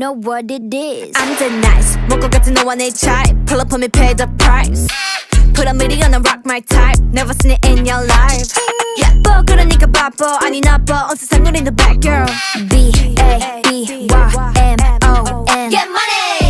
know what it is. I'm the nice 먹고 같은 너와 내 type. Pull up on me, pay the price. Put a million on rock my type. Never seen it in your life. 예뻐 그러니까 바빠 아니 나빠 온 세상 우린 the bad girl. B-A-B-Y-M-O-N Get money